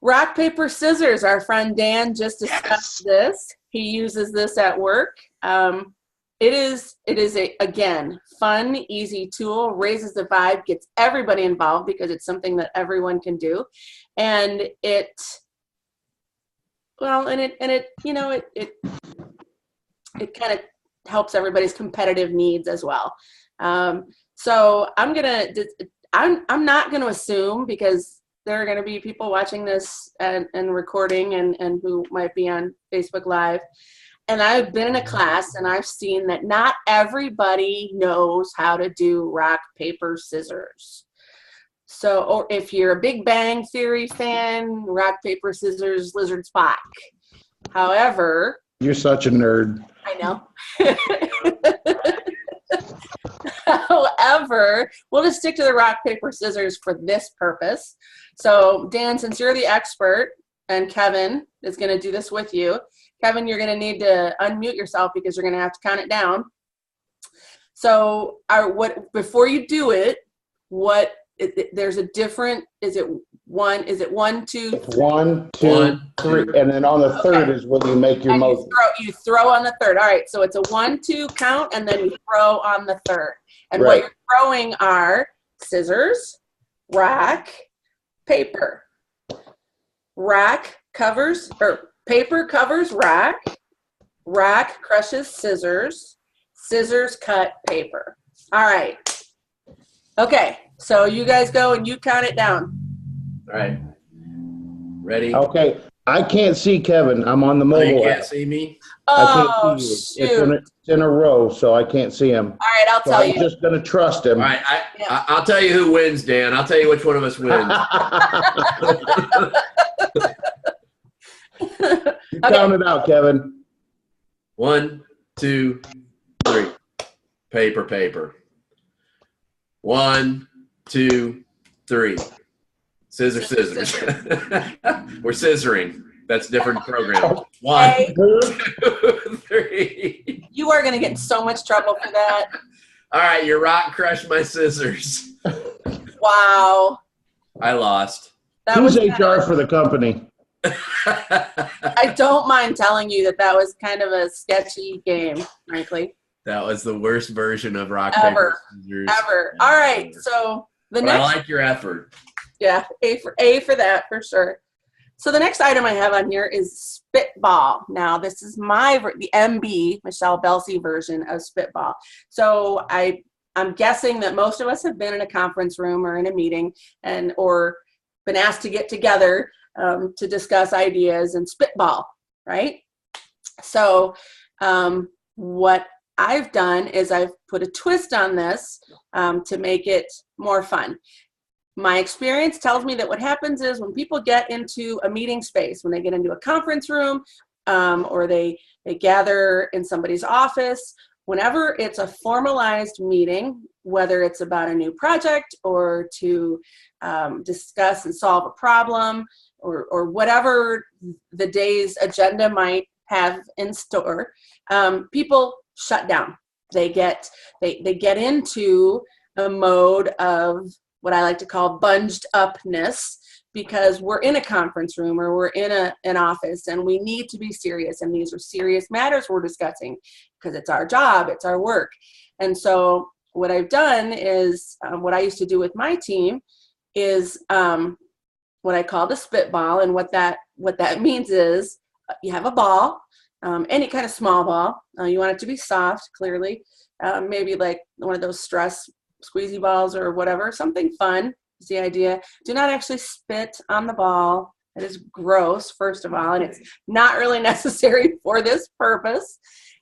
Rock, paper, scissors. Our friend Dan just discussed this. He uses this at work. It is a, again, fun, easy tool, raises the vibe, gets everybody involved because it's something that everyone can do. And it kind of helps everybody's competitive needs as well. So I'm not gonna assume, because there are gonna be people watching this and recording and who might be on Facebook Live. And I've been in a class and I've seen that not everybody knows how to do rock, paper, scissors. So, or if you're a Big Bang Theory fan, rock, paper, scissors, lizard, Spock. However, You're such a nerd. I know. However, we'll just stick to the rock, paper, scissors for this purpose. So, Dan, since you're the expert and Kevin is going to do this with you, Kevin, you're going to need to unmute yourself because you're going to have to count it down. So, before you do it, there's a different, is it 1, 2, 1, 2, 3, and then on the third is when you make your and motion. you throw on the third. All right, so it's a 1, 2 count, and then you throw on the third. And what Right. you're throwing are scissors, rock, paper. Rock covers, or paper covers rock. Rock crushes scissors. Scissors cut paper. All right. Okay, so you guys go and you count it down. All right. Ready? Okay. I can't see Kevin. I'm on the Oh, you mobile can't app. see me? I Oh, can't see you. shoot. It's in a row, so I can't see him. All right, I'll So tell I'm you. just going to trust him. All right. Yeah. I'll tell you who wins, Dan. I'll tell you which one of us wins. You count it out, Kevin. 1, 2, 3. Paper, paper. 1, 2, 3. Scissors, scissors. We're scissoring. That's a different program. 1, Hey. 2, 3. You You are going to get in so much trouble for that. All right, your rock crushed my scissors. Wow. I lost. That Who's was HR for the company? I don't mind telling you that was kind of a sketchy game, frankly. That was the worst version of rock, Ever. paper, scissors. Ever. All right. So the But next. I like your effort. Yeah, A for that for sure. So the next item I have on here is Spitball. Now this is the MB Michelle Belsey version of Spitball. So I'm guessing that most of us have been in a conference room or in a meeting or been asked to get together to discuss ideas and spitball, right? So what I've done is I've put a twist on this to make it more fun. My experience tells me that what happens is when people get into a meeting space, when they get into a conference room, or they gather in somebody's office, whenever it's a formalized meeting, whether it's about a new project or to discuss and solve a problem or whatever the day's agenda might have in store, people shut down. They get into a mode of what I like to call bunged upness, because we're in a conference room or we're in an office and we need to be serious, and these are serious matters we're discussing because it's our job, it's our work. And so what I've done is what I used to do with my team is what I call the spitball. And what that means is you have a ball, any kind of small ball. You want it to be soft, clearly, maybe like one of those stress squeezy balls or whatever, something fun is the idea. Do not actually spit on the ball. It is gross, first of all, and it's not really necessary for this purpose.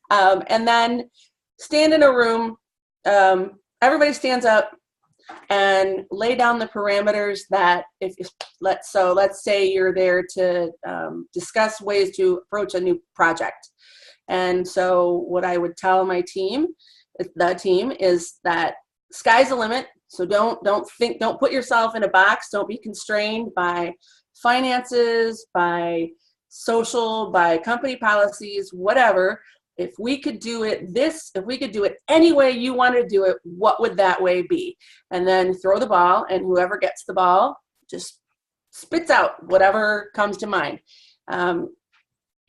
And then stand in a room, everybody stands up and lay down the parameters that let's say you're there to discuss ways to approach a new project. And so what I would tell the team is that sky's the limit. So don't put yourself in a box. Don't be constrained by finances, by social, by company policies, whatever. If we could do it any way you want to do it, what would that way be? And then throw the ball, and whoever gets the ball just spits out whatever comes to mind.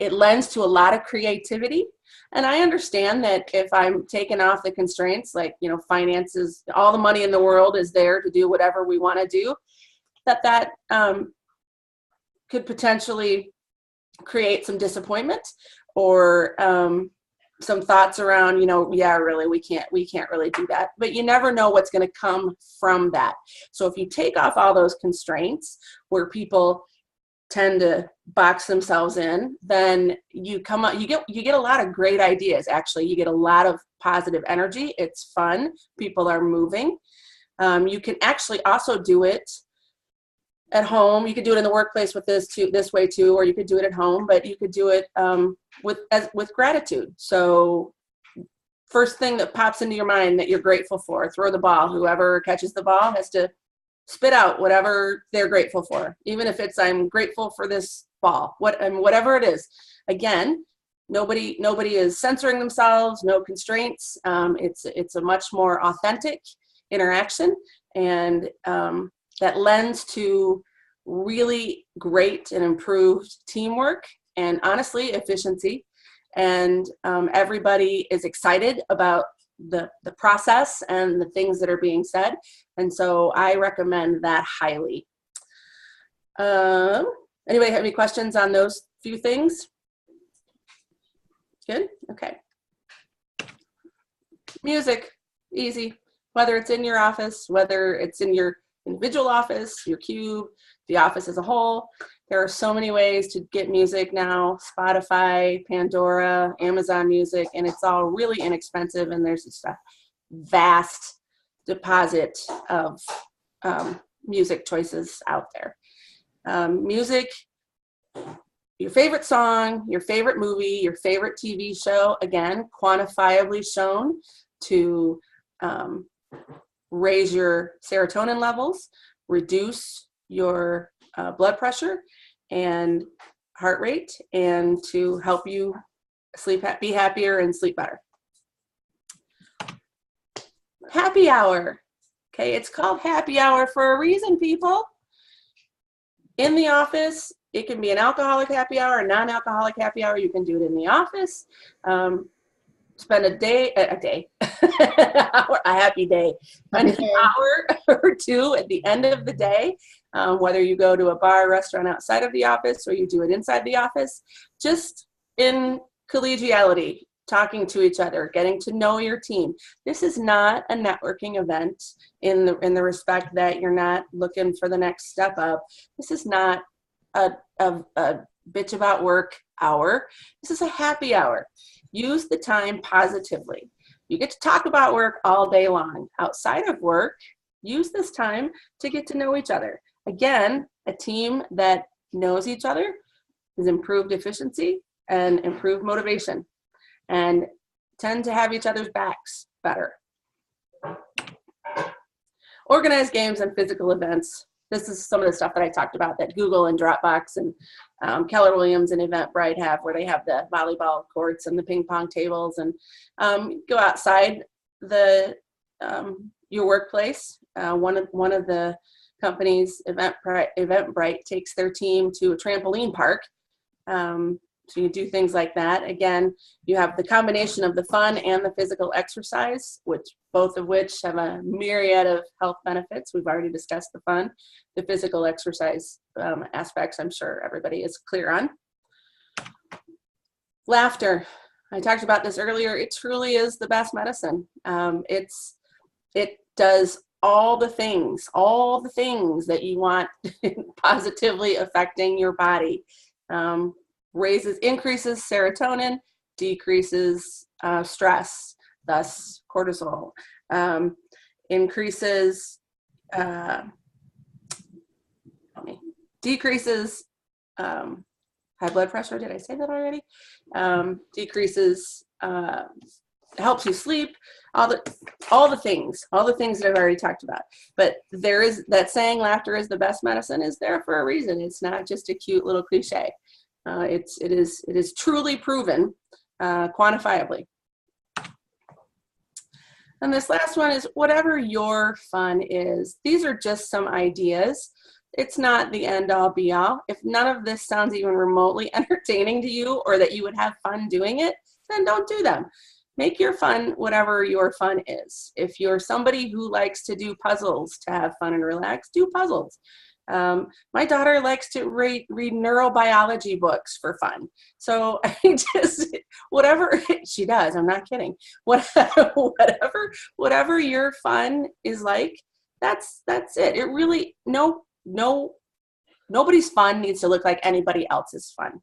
It lends to a lot of creativity. And I understand that if I'm taking off the constraints, like, finances, all the money in the world is there to do whatever we want to do, that could potentially create some disappointment or some thoughts around, yeah, really, we can't really do that. But you never know what's going to come from that. So if you take off all those constraints where people tend to box themselves in, then you get a lot of great ideas. Actually, you get a lot of positive energy. It's fun. People are moving. You can actually also do it at home. You could do it in the workplace with this way too, or you could do it at home, but you could do it with gratitude. So first thing that pops into your mind that you're grateful for, throw the ball. Whoever catches the ball has to spit out whatever they're grateful for, even if it's I'm grateful for this ball, whatever it is. Again, nobody is censoring themselves, no constraints. It's a much more authentic interaction, and that lends to really great and improved teamwork and, honestly, efficiency. And everybody is excited about the process and the things that are being said. And so I recommend that highly. Anybody have any questions on those few things? Good? Okay. Music, easy. Whether it's in your office, whether it's in your individual office, your cube, the office as a whole. There are so many ways to get music now, Spotify, Pandora, Amazon Music, and it's all really inexpensive, and there's just a vast deposit of music choices out there. Music, your favorite song, your favorite movie, your favorite TV show, again, quantifiably shown to raise your serotonin levels, reduce your blood pressure and heart rate, and to help you be happier and sleep better. Happy hour. Okay, it's called happy hour for a reason, people. In the office, it can be an alcoholic happy hour, a non-alcoholic happy hour. You can do it in the office. Spend a happy day. Spend an hour or two at the end of the day, whether you go to a bar, restaurant outside of the office or you do it inside the office, just in collegiality, talking to each other, getting to know your team. This is not a networking event in the respect that you're not looking for the next step up. This is not a bitch about work hour. This is a happy hour. Use the time positively. You get to talk about work all day long. Outside of work, use this time to get to know each other. Again, a team that knows each other has improved efficiency and improved motivation, and tend to have each other's backs better. Organized games and physical events. This is some of the stuff that I talked about that Google and Dropbox and Keller Williams and Eventbrite have, where they have the volleyball courts and the ping pong tables, and go outside your workplace. One of the companies, Eventbrite, takes their team to a trampoline park. So you do things like that. Again, you have the combination of the fun and the physical exercise, both of which have a myriad of health benefits. We've already discussed the fun. The physical exercise aspects, I'm sure everybody is clear on. Laughter. I talked about this earlier. It truly is the best medicine. It does all the things that you want positively affecting your body. Increases serotonin, decreases stress, thus cortisol, decreases high blood pressure. Did I say that already? Decreases, helps you sleep, all the things that I've already talked about. But there is that saying, laughter is the best medicine, is there for a reason. It's not just a cute little cliche. It is truly proven quantifiably. And this last one is whatever your fun is. These are just some ideas. It's not the end all be all. If none of this sounds even remotely entertaining to you, or that you would have fun doing it, then don't do them. Make your fun whatever your fun is. If you're somebody who likes to do puzzles to have fun and relax, do puzzles. My daughter likes to read neurobiology books for fun. So whatever she does, I'm not kidding. Whatever your fun is like, that's it. It really, nobody's fun needs to look like anybody else's fun.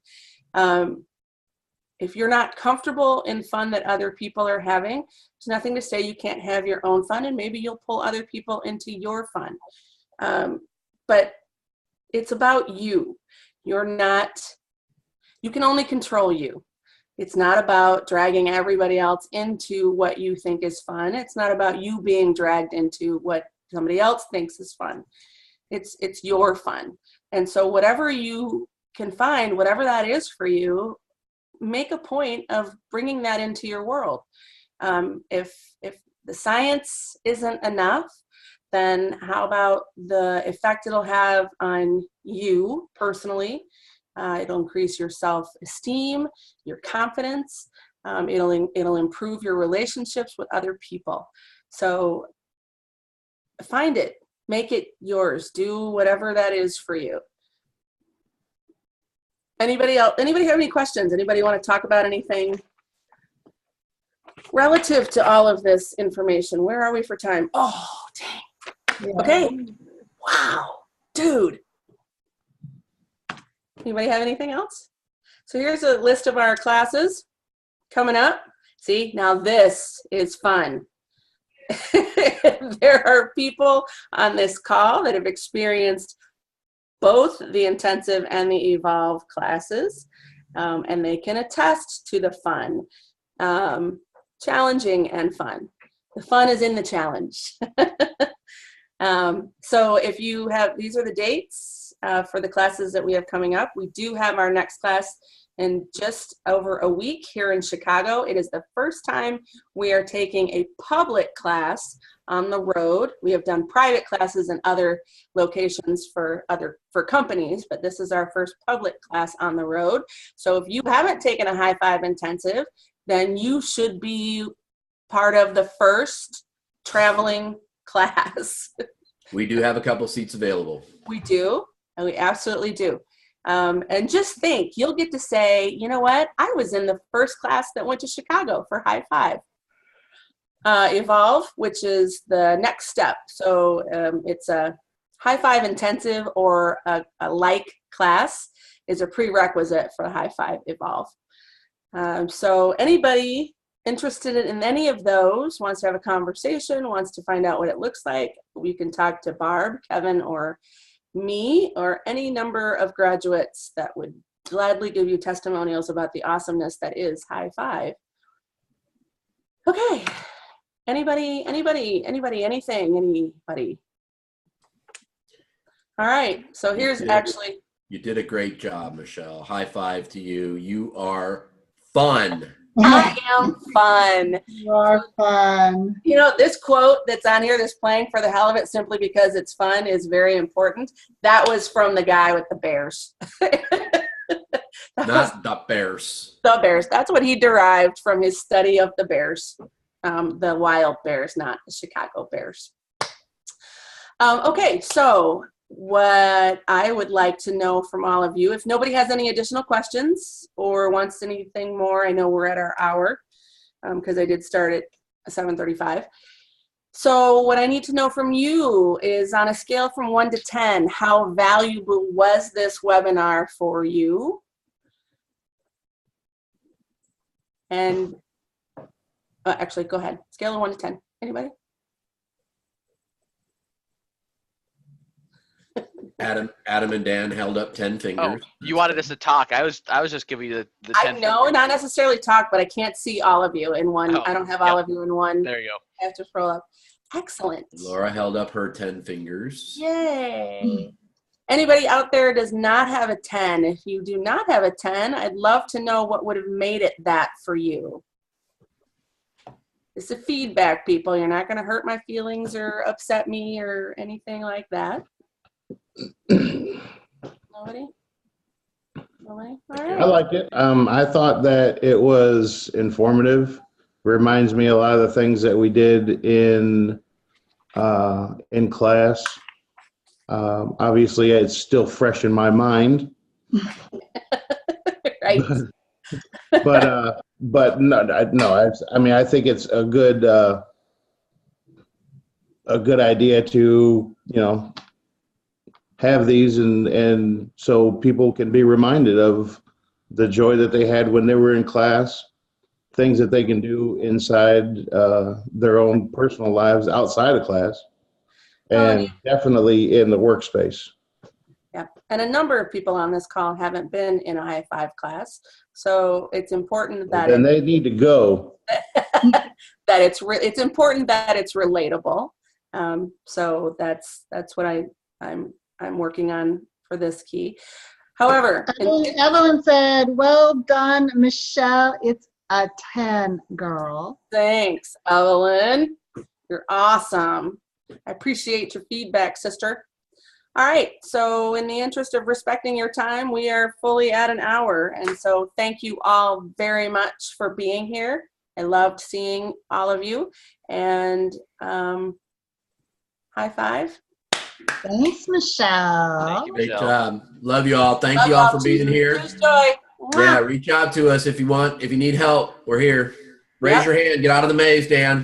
If you're not comfortable in fun that other people are having, there's nothing to say you can't have your own fun, and maybe you'll pull other people into your fun. But it's about you. You can only control you. It's not about dragging everybody else into what you think is fun. It's not about you being dragged into what somebody else thinks is fun. It's your fun. And so whatever you can find, whatever that is for you, make a point of bringing that into your world. If the science isn't enough, then how about the effect it'll have on you personally? It'll increase your self-esteem, your confidence. It'll improve your relationships with other people. So find it, make it yours. Do whatever that is for you. Anybody else? Anybody have any questions? Anybody want to talk about anything relative to all of this information? Where are we for time? Oh, dang. Yeah. Okay. Wow, dude. Anybody have anything else? So here's a list of our classes coming up. See, now this is fun. There are people on this call that have experienced both the intensive and the evolve classes, and they can attest to the fun, challenging and fun. The fun is in the challenge. So if you have, these are the dates for the classes that we have coming up. We do have our next class in just over a week here in Chicago. It is the first time we are taking a public class on the road. We have done private classes in other locations for companies, but this is our first public class on the road. So if you haven't taken a High5 intensive, then you should be part of the first traveling class. We do have a couple seats available. We do, and we absolutely do. And just think, you'll get to say, you know what? I was in the first class that went to Chicago for High5. Evolve, which is the next step. So it's a High5 intensive or a like class is a prerequisite for High5 Evolve. So anybody interested in any of those, wants to have a conversation, wants to find out what it looks like, we can talk to Barb, Kevin, or me, or any number of graduates that would gladly give you testimonials about the awesomeness that is High5. Okay. Anybody, anything? All right. So here's actually. You did a great job, Michelle. High five to you. You are fun. I am fun. You are fun. You know, this quote that's on here, that's playing for the hell of it, simply because it's fun, is very important. That was from the guy with the bears. Not the bears. The bears. That's what he derived from his study of the bears. The wild bears, not the Chicago Bears. Okay, so what I would like to know from all of you, if nobody has any additional questions or wants anything more, I know we're at our hour because I did start at 7:35. So what I need to know from you is, on a scale from 1 to 10, how valuable was this webinar for you? And actually, go ahead. Scale of 1 to 10. Anybody? Adam and Dan held up 10 fingers. Oh, you wanted us to talk. I was just giving you the 10 I know, fingers. not necessarily talk, but I can't see all of you in one. Oh, I don't have all of you in one. There you go. I have to scroll up. Excellent. Laura held up her 10 fingers. Yay. Anybody out there does not have a 10? If you do not have a 10, I'd love to know what would have made it that for you. It's a feedback, people. You're not going to hurt my feelings or upset me or anything like that. Nobody? Nobody? All right. I liked it. I thought that it was informative. Reminds me a lot of the things that we did in class. Obviously, it's still fresh in my mind. Right. But no. I mean, I think it's a good idea to, have these and so people can be reminded of the joy that they had when they were in class, things that they can do inside their own personal lives outside of class, and definitely in the workspace. Yeah, and a number of people on this call haven't been in a High5 class, so it's important that they need to go. that it's important that it's relatable. So that's what I'm working on for this key. However, Evelyn said, "Well done, Michelle. It's a 10, girl." Thanks, Evelyn. You're awesome. I appreciate your feedback, sister. All right, so in the interest of respecting your time, we are fully at an hour. And so thank you all very much for being here. I loved seeing all of you. And high five. Thanks, Michelle. Thank you, Great Michelle. job. Love you all. Thank you all for being here. Choose joy. Yeah, reach out to us if you need help. We're here. Raise Yep. your hand. Get out of the maze, Dan.